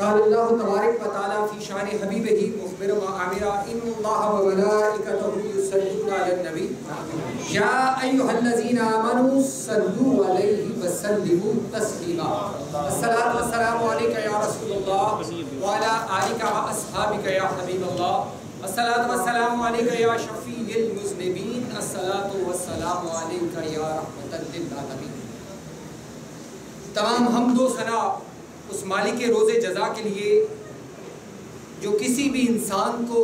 قال اللہ تبارک و تعالی فی شان حبیبہ مخبرا و عامرا ان اللہ و ملائکتہ یصلون علی النبی یا ایھا الذین آمنوا صلوا علیہ وسلموا تسلیما الصلاۃ والسلام علیک یا رسول اللہ وعلی آلک و اصحابک یا حبیب اللہ الصلاۃ والسلام علیک یا شفیع المذنبین الصلاۃ والسلام علیک یا رحمۃ للعالمین۔ تمام حمد و ثنا اس مالک روز جزا کے لیے جو کسی بھی انسان کو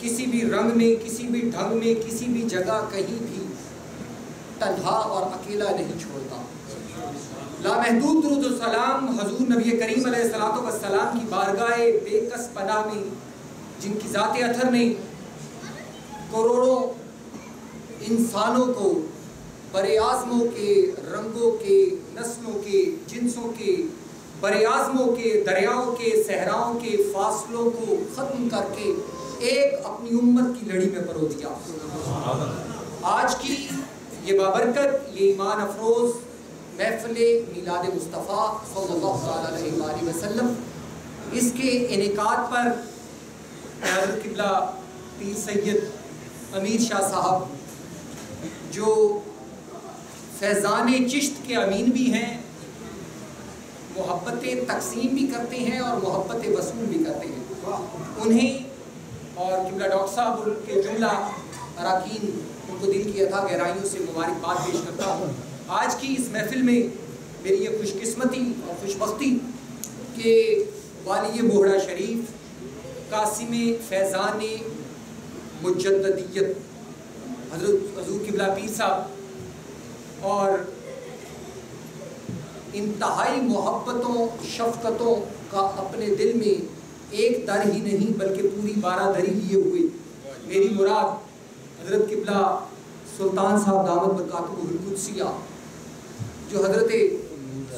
کسی بھی رنگ میں، کسی بھی ڈھنگ میں، کسی بھی جگہ کہیں بھی تنہا اور اکیلا نہیں چھوڑتا۔ لامحدود درود و سلام حضور نبی کریم علیہ الصلوۃ والسلام کی بارگاہ بے کس پناہ میں، جن کی ذات اطہر نے کروڑوں انسانوں کو براعظموں کے، رنگوں کے، نسلوں کے، جنسوں کے، براعظموں کے، دریاؤں کے، صحراؤں کے فاصلوں کو ختم کر کے ایک اپنی امت کی لڑی میں پرو دیا۔ آج کی یہ بابرکت، یہ ایمان افروز محفل میلاد مصطفیٰ صلی اللہ علیہ وآلہ وسلم، اس کے انعقاد پر حضرت قبلہ پیر سید امیر شاہ صاحب جو فیضان چشت کے امین بھی ہیں، محبت تقسیم بھی کرتے ہیں اور محبت وصول بھی کرتے ہیں، انہیں اور قبلہ ڈاکٹر صاحب کے جملہ اراکین ان کو دل کی عطا گہرائیوں سے مبارکباد پیش کرتا ہوں۔ آج کی اس محفل میں میری یہ خوش قسمتی اور خوش بختی کہ والی بوہڑا شریف قاسم فیضان مجددیت حضرت حضور قبلہ پیر صاحب اور انتہائی محبتوں شفقتوں کا اپنے دل میں ایک در ہی نہیں بلکہ پوری 12 دری لیے ہوئے میری مراد حضرت قبلہ سلطان صاحب دامت برکاتہ القدسیہ، جو حضرت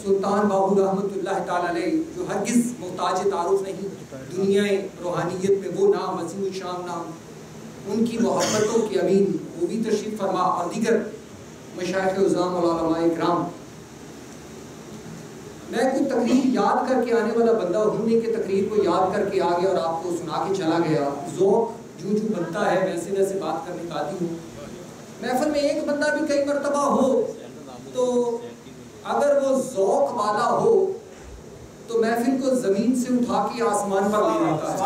سلطان باہو رحمۃ اللہ تعالی علیہ، جو ہرگز محتاج تعارف نہیں دنیا روحانیت میں، وہ نام عظیم الشان نام، ان کی محبتوں کے امین وہ بھی تشریف فرما، اور دیگر مشائخ عظام اور علماء اکرام۔ میں کوئی تقریر یاد کر کے آنے والا بندہ ہوں نہیں کہ تقریر کو یاد کر کے آ گیا اور آپ کو سنا کے چلا گیا۔ ذوق جو بنتا ہے ویسے ویسے بات کرنے کا عادی ہوں۔ محفل میں ایک بندہ بھی کئی مرتبہ ہو تو اگر وہ ذوق والا ہو تو محفل کو زمین سے اٹھا کے آسمان پر لے جاتا ہے۔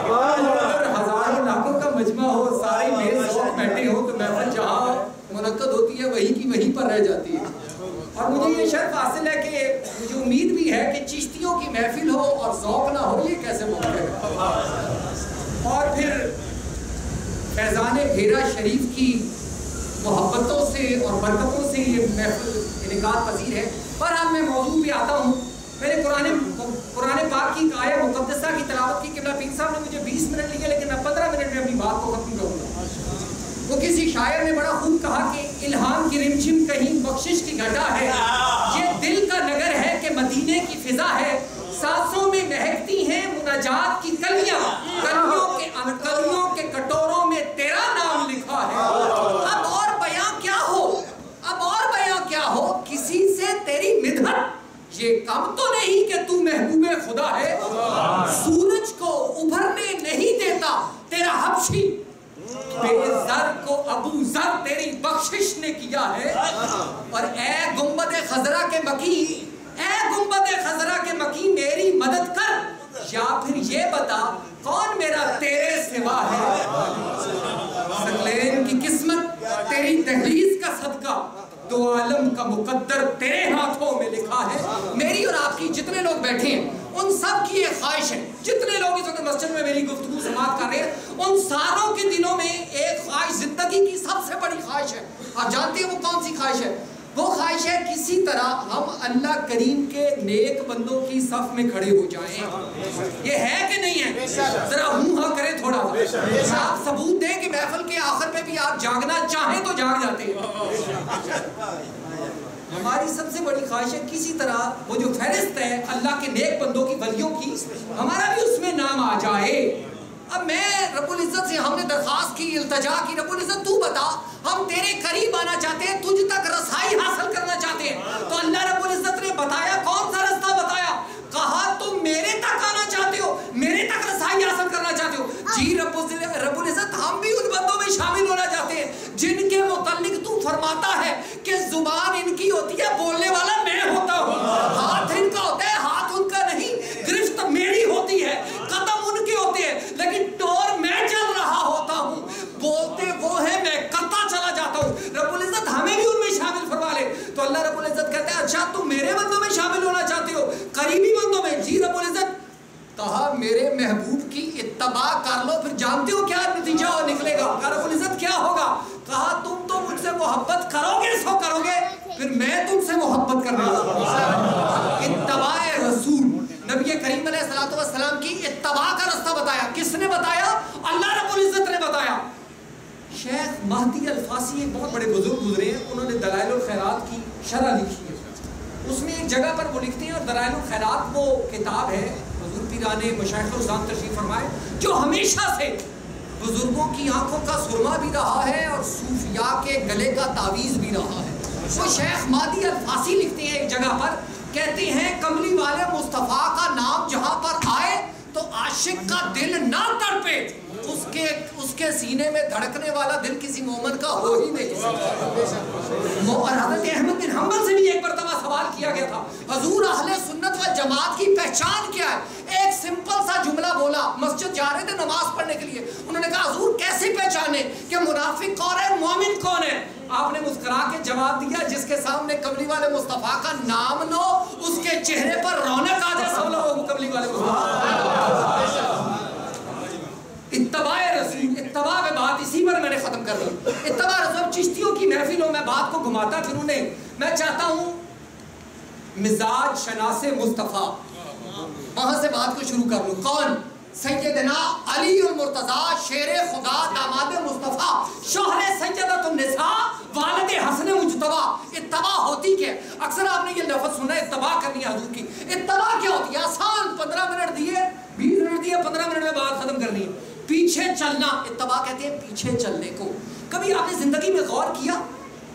اگر ہزاروں لاکھوں کا مجمع ہو، سارے بے ذوق بیٹھے ہو تو محفل جہاں منعقد ہوتی ہے وہی کی وہیں پر رہ جاتی ہے۔ اور مجھے یہ شرف حاصل ہے کہ مجھے امید بھی ہے کہ چشتیوں کی محفل ہو اور ذوق نہ ہو، یہ کیسے ممکن ہے؟ اور پھر فیضان بھیرا شریف کی محبتوں سے اور برکتوں سے یہ محفل انعقاد پذیر ہے۔ بہرحال میں موضوع پہ آتا ہوں۔ میں نے قرآن پاک کی آیت مقدسہ کی تلاوت کی۔ قبلہ پیر صاحب نے مجھے 20 منٹ لیے، لیکن میں 15 منٹ میں اپنی بات کو ختم کروں گا۔ وہ کسی شاعر نے بڑا خوب کہا کہ الہام کی رمجھم کہیں بخشش کی گھٹا ہے، یہ دل کا نگر ہے کہ مدینے کی فضا ہے، سانسوں میں مہکتی ہیں مناجات کی کلیاں، کلیوں کے کٹوروں میں تیرا نام لکھا ہے۔ اب اور بیاں کیا ہو، اب اور بیاں کیا ہو، کسی سے تیری مدحت یہ کم تو نہیں کہ تو محبوب خدا ہے۔ سورج کو ابھرنے نہیں دیتا تیرا حبشی، بے زر کو ابو زر تیری بخشش نے کیا ہے۔ اور اے گنبد خضرا کے مکی، اے گنبد خضرا کے مکی میری مدد کر، یا پھر یہ بتا کون میرا تیرے سوا ہے۔ ثقلین کی قسمت تیری دہلیز کا صدقہ، دو عالم کا مقدر تیرے ہاتھوں میں لکھا ہے۔ میری اور آپ کی جتنے لوگ بیٹھے ہیں ان سب کی ایک خواہش ہے، جتنے لوگ اس وقت مسجد میں میری گفتگو سماعت کر رہے ہیں ان ساروں کے دلوں میں ایک خواہش، زندگی کی سب سے بڑی خواہش ہے۔ آپ جانتے ہیں وہ کون سی خواہش ہے؟ وہ خواہش ہے کسی طرح ہم اللہ کریم کے نیک بندوں کی صف میں کھڑے ہو جائیں۔ یہ ہے کہ نہیں ہے؟ ذرا ہوں ہاں کریں تھوڑا سا، آپ ثبوت دیں کہ محفل کے آخر پہ بھی آپ جاگنا چاہیں تو جاگ جاتے ہیں۔ ہماری سب سے بڑی خواہش ہے کسی طرح وہ جو فہرست ہے اللہ کے نیک بندوں کی، ولیوں کی، ہمارا بھی اس میں نام آ جائے۔ اب میں رب العزت سے ہم نے درخواست کی، التجا کی، رب العزت تو بتا، ہم تیرے قریب آنا چاہتے ہیں، تجھ تک رسائی حاصل کرنا چاہتے ہیں۔ تو اللہ رب العزت نے بتایا، کون سا رستہ بتایا؟ کہا تم ہوتی ہے, بولنے والا میں ہوتا ہوں. ہاتھ ان کا ہوتا ہے, ہاتھ ان کا نہیں. گرفت میری ہوتی ہے, قدم ان کے ہوتے ہیں, لیکن ڈور میں چل رہا ہوتا ہوں. بولتے وہ ہیں, میں کرتا چلا جاتا ہوں. رب العزت ہمیں بھی ان میں شامل فرما لے. تو اللہ رب العزت کہتے ہیں اچھا تم میرے بندوں میں شامل ہونا چاہتے ہو, قریبی بندوں میں؟ جی رب العزت. کہا میرے محبوب کی اتباع کر لو, پھر جانتے ہو کیا نتیجہ نکلے گا؟ رب العزت کیا ہوگا؟ کہا تم تو مجھ سے محبت کرو گے سو کرو گے, پھر میں تم سے محبت کرنے لگا. اتباع رسول, نبی کریم علیہ السلام کی اتباع کا رستہ بتایا. کس نے بتایا؟ اللہ رب العزت نے بتایا. شیخ مہدی الفاسی ایک بہت بڑے بزرگ گزرے ہیں, انہوں نے دلائل الخیرات کی شرح لکھی ہے. اس میں ایک جگہ پر وہ لکھتے ہیں, اور دلائل الخیرات وہ کتاب ہے حضور پیرانے مشائخ الاسلام تشریف فرمائے, جو ہمیشہ سے بزرگوں کی آنکھوں کا سرما بھی رہا ہے اور صوفیاء کے گلے کا تعویذ بھی رہا ہے. وہ شیخ مہدی الفاسی لکھتے ہیں ایک جگہ پر, کہتے ہیں کملی والے مصطفیٰ کا نام جہاں پر آئے تو عاشق کا دل نہ تڑپے, اس کے سینے میں دھڑکنے والا دل کسی مومن کا ہو ہی نہیں. اور حضرت احمد بن حنبل سے بھی ایک مرتبہ سوال کیا گیا تھا, حضور اہل سنت و جماعت کی پہچان کیا ہے؟ ایک سمپل سا جملہ بولا, مسجد جا رہے تھے نماز پڑھنے کے لیے, انہوں نے کہا حضور کیسے پہچانے کہ منافق کون ہے مومن کون ہے؟ آپ نے مسکرا کے جواب دیا, جس کے سامنے کملی والے مصطفیٰ کا نام لو اس کے چہرے پر رونق آ جائے, سب لوگ کملی والے مصطفیٰ. اتباع رسول, اتباع میں بات اسی پر میں نے ختم کر دی. اتباع رسول چشتیوں کی محفلوں میں بات کو گھماتا پھروں نہیں. میں چاہتا ہوں مزاج شناس مصطفیٰ, وہاں سے بات کو شروع کر لوں. کون؟ سیدنا علی المرتضیٰ, شیر خدا, داماد مصطفیٰ, شوہر سیدۃ النساء, والد حسن مجتبیٰ. اتباع ہوتی کیا؟ اکثر آپ نے یہ لفظ سنا ہے اتباع کرنی ہے حضور کی. اتباع کیا ہوتی ہے؟ آسان, 15 منٹ دیے, 20 منٹ دیے, 15 منٹ میں بات ختم کرنی ہے. پیچھے چلنا, اتباع کہتے ہیں پیچھے چلنے کو. کبھی آپ نے زندگی میں غور کیا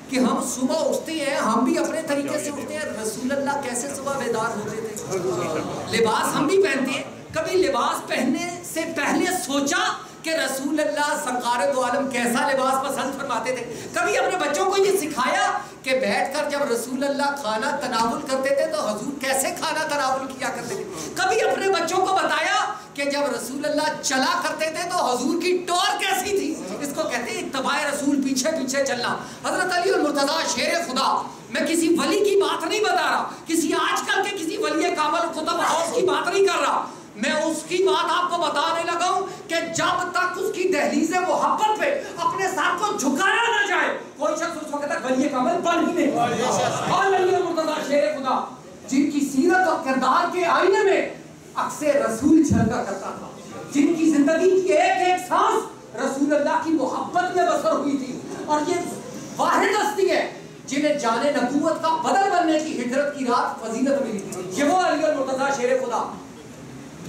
کہ ہم صبح اٹھتے ہیں, ہم بھی اپنے طریقے سے اٹھتے ہیں, رسول اللہ کیسے صبح بیدار ہوتے تھے؟ لباس ہم بھی پہنتے ہیں, کبھی لباس پہننے سے پہلے سوچا کہ رسول اللہ سرکار دو عالم کیسا لباس پسند فرماتے تھے؟ کبھی اپنے بچوں کو یہ سکھایا کہ بیٹھ کر جب رسول اللہ کھانا تناول کرتے تھے تو حضور کیسے کھانا تناول کیا کرتے تھے؟ کبھی اپنے بچوں کو بتایا کہ جب رسول اللہ چلا کرتے تھے تو حضور کی ٹور کیسی تھی؟ اس کو کہتے ہیں اتباع رسول, پیچھے پیچھے چلنا. حضرت علی المرتضیٰ شیر خدا, میں کسی ولی کی بات نہیں بتا رہا, کسی آج کل کے کسی ولی کامل قطب ہاؤس کی بات نہیں کر رہا, میں اس کی بات آپ کو بتانے لگا ہوں کہ جب تک اس کی دہلیز محبت پہ اپنے ساتھ کو جھکایا نہ جائے, کوئی شخص اس وقت تک ولی کامل بن ہی نہیں. اور علی المرتضیٰ شیر خدا, جن کی سیرت اور کردار کے آئینے میں اکثر رسول جھلکا کرتا تھا, جن کی زندگی کی ایک ایک سانس رسول اللہ کی محبت میں بسر ہوئی تھی, اور یہ واحد ہستی ہے جنہیں جانے نبوت کا بدل بننے کی ہجرت کی رات فضیلت ملی تھی. یہ وہ علی المرتضیٰ شیر خدا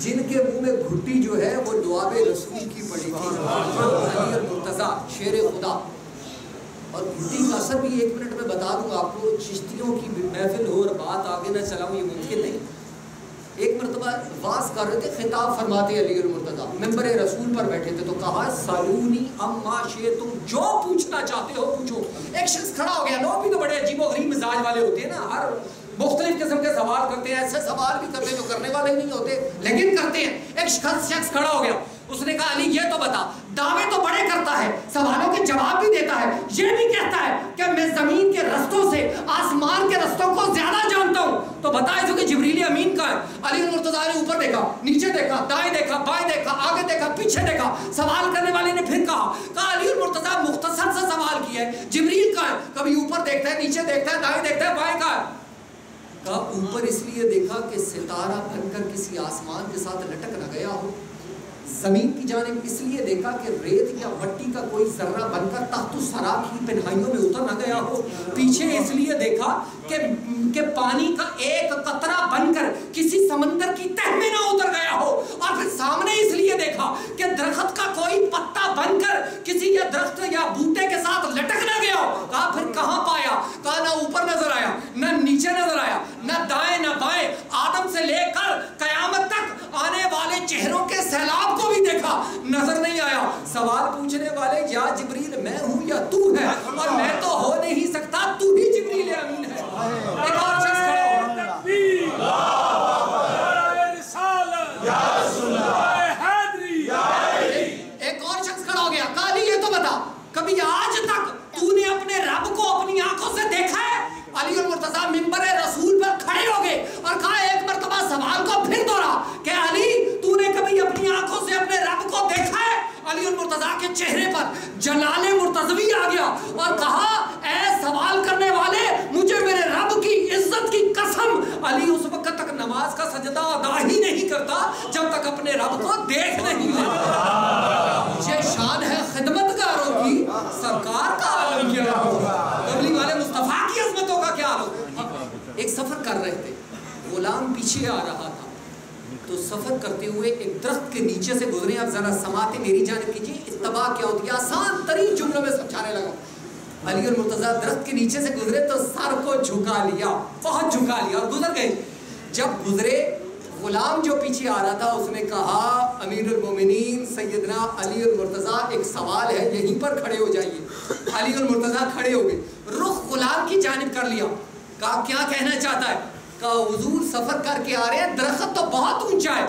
جن کے منہ میں گھٹی جو ہے وہ دعاب رسول کی پڑی تھی. علی المرتضیٰ شیر خدا. اور گھٹی کا اثر بھی 1 منٹ میں بتا دوں آپ کو, چشتیوں کی محفل ہو اور بات آگے نہ چلاؤں یہ ممکن نہیں. ایک مرتبہ واز کر رہے تھے, خطاب فرماتے علی المرتضیٰ, ممبر رسول پر بیٹھے تھے, تو کہا سالونی اما شئتم, جو پوچھنا چاہتے ہو پوچھو. ایک شخص کھڑا ہو گیا, لوگ بھی تو بڑے عجیب و غریب مزاج والے ہوتے ہیں نا, ہر مختلف قسم کے سوال کرتے ہیں, ایسے سوال بھی کرتے ہیں جو کرنے والے نہیں ہوتے لیکن کرتے ہیں. ایک شخص کھڑا ہو گیا, اس نے کہا علی یہ تو بتا, دعوے تو بڑے کرتا ہے, سوالوں کے جواب بھی دیتا ہے, یہ بھی کہتا ہے کہ میں زمین کے رستوں سے آسمان کے رستوں کو زیادہ جانتا ہوں, تو بتا اس کہ جبریل امین کا ہے. علی المرتضیٰ نے اوپر دیکھا, نیچے دیکھا, دائیں دیکھا, بائیں دیکھا, آگے دیکھا, پیچھے دیکھا. سوال کرنے والے نے پھر کہا علی المرتضیٰ مختصر سے سوال کیا ہے, جبریل کا ہے. کبھی اوپر دیکھتا ہے, نیچے دیکھتا ہے, دائیں دیکھتا ہے, بائیں کا ہے. کہا اوپر اس لیے دیکھا کہ ستارہ بن کر کسی آسمان کے ساتھ لٹک نہ گیا ہو, زمین کی جانب اس لیے دیکھا کہ ریت یا مٹی کا کوئی ذرہ بن کر تحت الثری کی پنہائیوں میں اتر نہ گیا ہو, پیچھے اس لیے دیکھا کہ پانی کا ایک قطرہ بن کر کسی سمندر کی تہ میں نہ اتر گیا ہو, اور پھر سامنے اس لیے دیکھا کہ درخت کا کوئی پتا بن کر کسی یا درخت یا بوٹے کے ساتھ لٹک نہ گیا ہو. کہا پھر کہاں پایا؟ کہا نہ اوپر نظر آیا, نہ نیچے نظر آیا, نہ دائیں نہ بائیں, آدم سے لے کر قیامت تک آنے والے چہروں کے سیلاب کو بھی دیکھا, نظر نہیں آیا. سوال پوچھنے والے یا جبریل میں ہوں یا تو ہے, اور میں تو ہو نہیں سکتا, تو ہی جبریل امین ہے. کے چہرے پر جلال مرتضوی آ گیا اور کہا اے سوال کرنے والے مجھے میرے رب کی عزت کی قسم علی اس وقت تک نماز کا سجدہ ادا ہی نہیں کرتا جب تک اپنے رب کو دیکھ نہیں لیتا. یہ شان ہے خدمتگاروں کی، سرکار کا عالم کیا ہوگا، قبلی والے مصطفیٰ کی عظمتوں کا کیا ہوگا. ایک سفر کر رہے تھے، غلام پیچھے آ رہا تھا تو سفر کرتے ہوئے ایک درخت کے نیچے سے گزرے. آپ ذرا سماعتیں میری جانب کیجیے، اتباع کیا ہوتی ہے آسان ترین جملوں میں سمجھانے لگا. علی اور مرتضیٰ درخت کے نیچے سے گزرے تو سر کو جھکا لیا، بہت جھکا لیا اور گزر گئے. جب گزرے غلام جو پیچھے آ رہا تھا اس نے کہا امیر المومنین سیدنا علی اور مرتضیٰ ایک سوال ہے، یہیں پر کھڑے ہو جائیے. علی اور مرتضیٰ کھڑے ہو گئے، رخ غلام کی جانب کر لیا. کہا کیا کہنا چاہتا ہے؟ کہا حضور سفر کر کے آ رہے ہیں، درخت تو بہت اونچا ہے،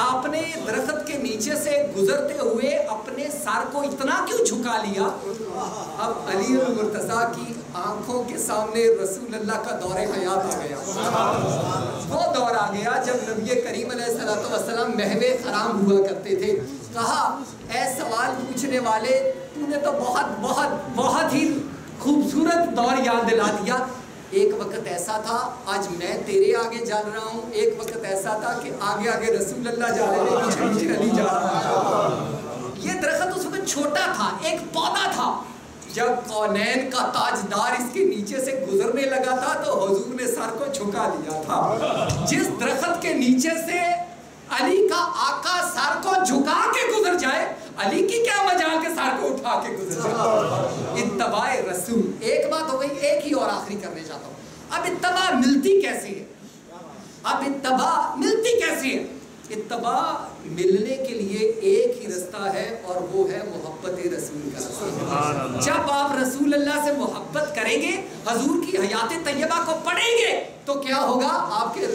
آپ نے درخت کے نیچے سے گزرتے ہوئے اپنے سر کو اتنا کیوں جھکا لیا؟ اب علی اور مرتضیٰ کی آنکھوں کے سامنے رسول اللہ کا دور حیات آ گیا. وہ دور آ گیا جب نبی کریم علیہ السلام محو حرام ہوا کرتے تھے. کہا اے سوال پوچھنے والے تو نے تو بہت بہت بہت ہی خوبصورت دور یاد دلا دیا. ایک وقت ایسا تھا آج میں تیرے آگے جا رہا ہوں، ایک وقت ایسا تھا کہ آگے آگے رسول اللہ جا رہے ہیں، پیچھے پیچھے علی جا رہا ہے. یہ درخت اس وقت چھوٹا تھا، ایک پودا تھا. جب کونین کا تاجدار اس کے نیچے سے گزرنے لگا تھا تو حضور نے سر کو جھکا لیا تھا. جس درخت کے نیچے سے علی کا آقا سر کو جھکا کے گزر جائے، علی کی کیا مجال کے سر کو اٹھا کے گزر جائے. اتباع رسول. ایک بات ہو گئی، ایک ہی اور آخری کرنے چاہتا ہوں. اب اتباع ملتی کیسے ہے؟ اب اتباع ملتی کیسے ہے؟ اتباع ملنے کے لیے ایک ہی رستہ ہے اور وہ ہے محبت رسول کا رستہ. جب آپ رسول اللہ سے محبت کریں گے، حضور کی حیات طیبہ کو پڑھیں گے تو کیا ہوگا؟ آپ کے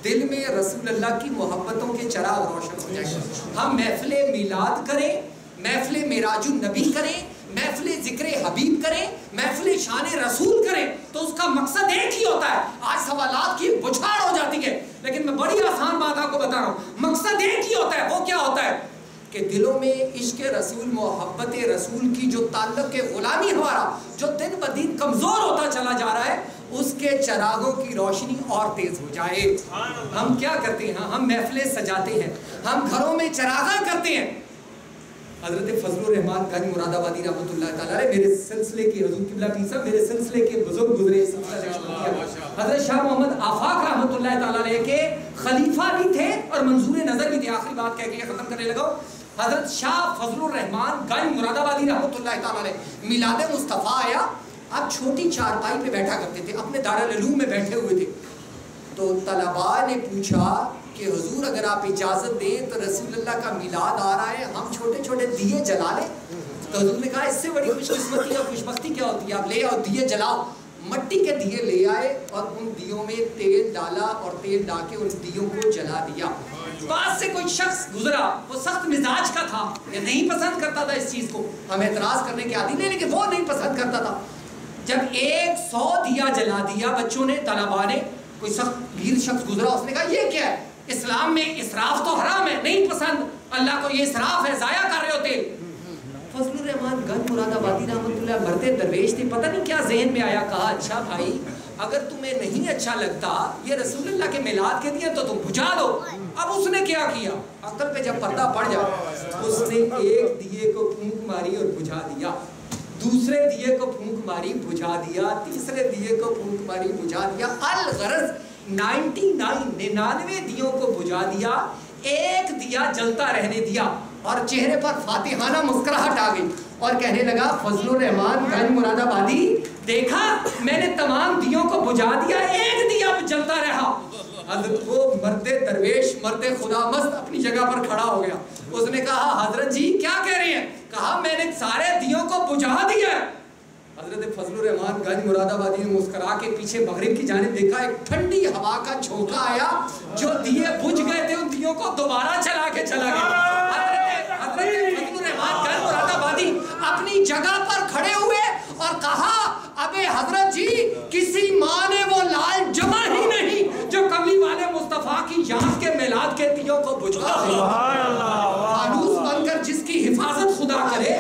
دل میں رسول اللہ کی محبتوں کے چراغ روشن ہو جائیں گے. ہم محفل میلاد کریں، محفل معراج النبی کریں، محفل ذکر حبیب کریں، محفل شان رسول کریں تو اس کا مقصد ایک ہی ہوتا ہے. آج سوالات کی بچھاڑ ہو جاتی ہے لیکن میں بڑی آسان بات آپ کو بتا رہا ہوں. مقصد ایک ہی ہوتا ہے. وہ کیا ہوتا ہے کہ دلوں میں عشق رسول، محبت رسول کی جو تعلق کے غلامی ہمارا جو دن بدن کمزور ہوتا چلا جا رہا ہے، اس کے چراغوں کی روشنی اور تیز ہو جائے. ہم کیا کرتے ہیں؟ ہم محفلیں سجاتے ہیں، ہم گھروں میں چراغاں کرتے ہیں. حضرت فضل الرحمان گنج مراد آبادی رحمۃ اللہ تعالیٰ علیہ، میرے سلسلے کے حضور قبلہ پیر صاحب میرے سلسلے کے بزرگ گزرے. حضرت شاہ محمد آفاق رحمۃ اللہ تعالیٰ علیہ کے خلیفہ بھی تھے اور منظور نظر بھی تھے. آخری بات کہہ کے ختم کرنے لگا. حضرت شاہ فضل الرحمان گنج مراد آبادی رحمۃ اللہ تعالیٰ علیہ میلاد مصطفیٰ آیا. آپ چھوٹی چارپائی پہ بیٹھا کرتے تھے، اپنے دارالعلوم میں بیٹھے ہوئے تھے. تو طلباء نے پوچھا کہ حضور اگر آپ اجازت دیں تو رسول اللہ کا میلاد آ رہا ہے، ہم چھوٹے چھوٹے دیے جلا لیں. تو حضور نے کہا اس سے بڑی خوش قسمتی اور خوش بختی کیا ہوتی ہے، آپ لے آؤ دیے جلاؤ. مٹی کے دیے لے آئے اور ان دیوں میں تیل ڈالا اور تیل ڈال کے ان دیوں کو جلا دیا. پاس سے کوئی شخص گزرا، وہ سخت مزاج کا تھا، یہ نہیں پسند کرتا تھا اس چیز کو. ہم اعتراض کرنے کے عادی نہیں لیکن وہ نہیں پسند کرتا تھا. جب 100 دیا جلا دیا بچوں نے، طلباء نے، کوئی سخت بھیڑ شخص گزرا، اس نے کہا یہ کیا ہے؟ اسلام میں اسراف تو حرام ہے، نہیں پسند، اللہ کو یہ اسراف ہے، ضائع کر رہے ہوتے. فضل الرحمان گنج مراد آبادی رحمۃ اللہ مرتے درویش تھے، پتہ نہیں کیا ذہن میں آیا. کہا اچھا بھائی اگر تمہیں نہیں اچھا لگتا یہ رسول اللہ کے میلاد کے دیے تو تم بجھا دو. اب اس نے کیا کیا؟ عقل پہ جب پردہ پڑ جائے، اس نے ایک دیے کو پھونک ماری اور بجھا دیا، دوسرے دیے کو پھونک ماری بجھا دیا، تیسرے دیے کو پھونک ماری بجھا دیا. الغرض 99 دیوں کو بجھا دیا، ایک دیا جلتا رہنے دیا اور چہرے پر فاتحانہ مسکراہٹ آ گئی اور کہنے لگا فضل الرحمان گنج مراد آبادی دیکھا میں نے تمام دیوں کو بجھا دیا، ایک دیا جلتا رہا. حضرت وہ مرد درویش مرد خدا مست اپنی جگہ پر کھڑا ہو گیا. اس نے کہا حضرت جی کیا کہہ رہے ہیں؟ کہا میں نے سارے دیوں کو بجھا دیا. حضرت فضل الرحمان گنج مراد آبادی نے مسکرا کے پیچھے مغرب کی جانب دیکھا، ایک ٹھنڈی ہوا کا جھونکا آیا، جو دیے بجھ گئے تھے ان دیوں کو دوبارہ چلا کے چلا گیا. حضرت فضل الرحمان گنج مراد آبادی اپنی جگہ پر کھڑے ہوئے اور کہا ابے حضرت جی کسی ماں نے وہ لال جمع ہی نہیں جو کملی والے مصطفیٰ کی یاد کے میلاد کے دیوں کو بجھا دے. فانوس بن کر جس کی حفاظت خدا کرے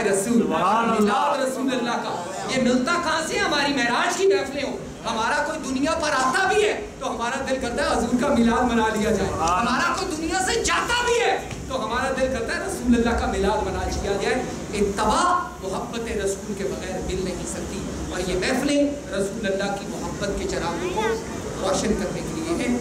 رسول، میلاد رسول اللہ کا۔ یہ ملتا کہاں سے؟ ہماری معراج کی محفلیں ہوں۔ ہمارا کوئی دنیا پر آتا بھی ہے تو ہمارا دل کرتا ہے حضور کا میلاد منا لیا جائے، ہمارا کوئی دنیا سے جاتا بھی ہے تو ہمارا دل کرتا ہے رسول اللہ کا میلاد منا کیا جائے۔ اتباع محبت رسول کے بغیر مل نہیں سکتی، اور یہ محفلیں رسول اللہ کی محبت کے چراغوں کو روشن کرنے کے لیے ہیں۔